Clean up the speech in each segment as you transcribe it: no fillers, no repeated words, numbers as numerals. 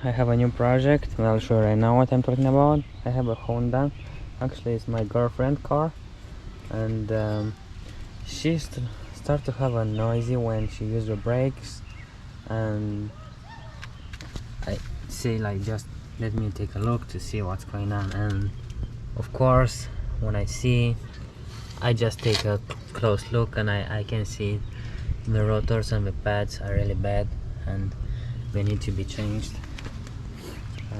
I have a new project. I'll show you right now what I'm talking about. I have a Honda. Actually, it's my girlfriend's car, and she start to have a noisy when she uses the brakes, and I say like, just let me take a look to see what's going on. And of course, when I see, I just take a close look, and I can see the rotors and the pads are really bad and they need to be changed.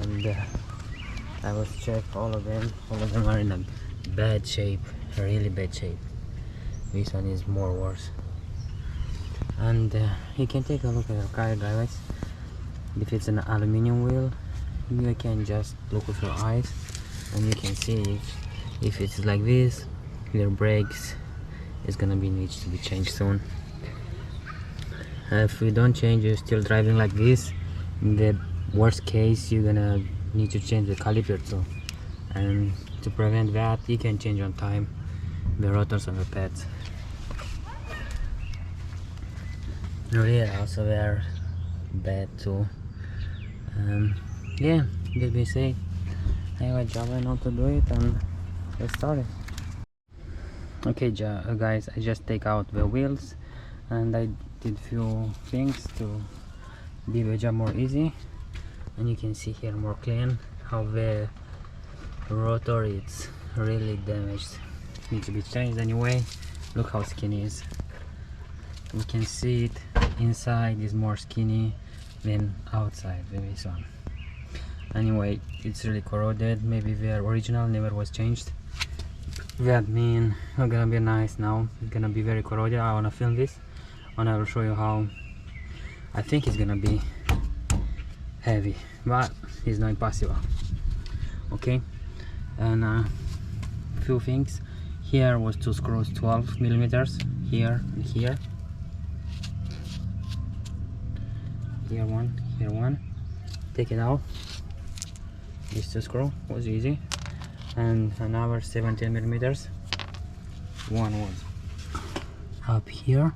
And I was check all of them are in a bad shape, really bad shape. This one is more worse. And you can take a look at your car, guys. If it's an aluminum wheel, you can just look with your eyes and you can see if it's like this, your brakes is gonna needs to be changed soon. If you don't change, you're still driving like this, in the worst case you're gonna need to change the caliper too. And to prevent that, you can change on time the rotors and the pads. Really, also they are bad too. Yeah, let me say I have a job, I know to do it, and let's start it. Okay guys, I just take out the wheels and I did few things to be the job more easy, and you can see here more clean how the rotor is really damaged, needs to be changed anyway. Look how skinny it is. We can see it inside is more skinny than outside this one. Anyway, it's really corroded. Maybe the original never was changed. That means it's gonna be nice now. It's gonna be very corroded. I wanna film this and I will show you how I think it's gonna be heavy, but it's not impossible. Okay, and few things. Here was two screws, 12 millimeters, here and here. Here one. Take it out. These two screws was easy, and another 17 millimeters. One was up here.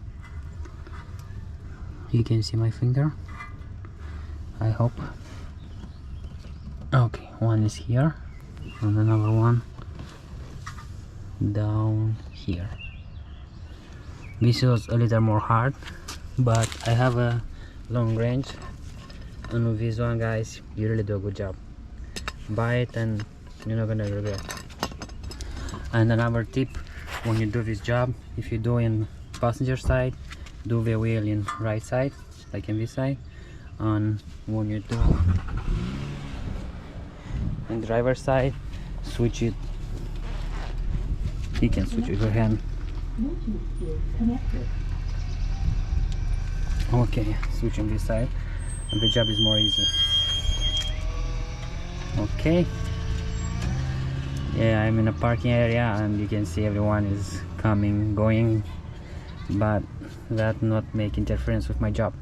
You can see my finger, I hope. Okay, one is here and another one down here. This was a little more hard, but I have a long range, and with this one, guys, you really do a good job. Buy it and you're not gonna regret. And another tip, when you do this job, if you do in passenger side, do the wheel in right side, like in this side, and when you do in driver side, switch it. You can switch with your hand. Okay, switching this side, and the job is more easy. Okay, yeah, I'm in a parking area and you can see everyone is coming, going, but that not make interference with my job.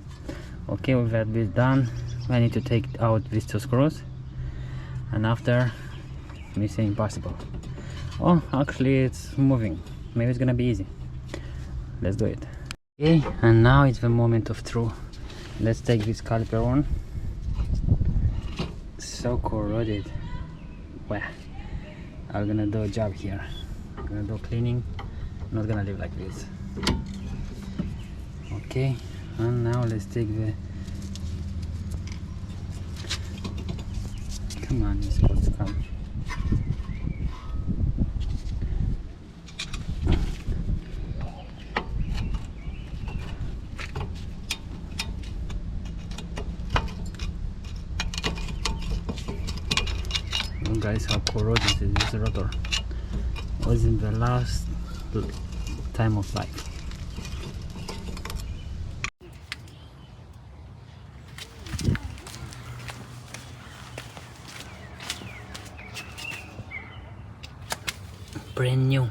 Okay, with that bit done, I need to take out these two screws, and after, mission impossible. Oh, actually it's moving. Maybe it's gonna be easy. Let's do it. Okay, and now it's the moment of truth. Let's take this caliper one. So corroded. Well, I'm gonna do a job here. I'm gonna do cleaning. I'm not gonna leave like this. Okay, and now let's take the, come on, it's supposed to come. Look guys how corroded this rotor was in the last time of life. Brand new.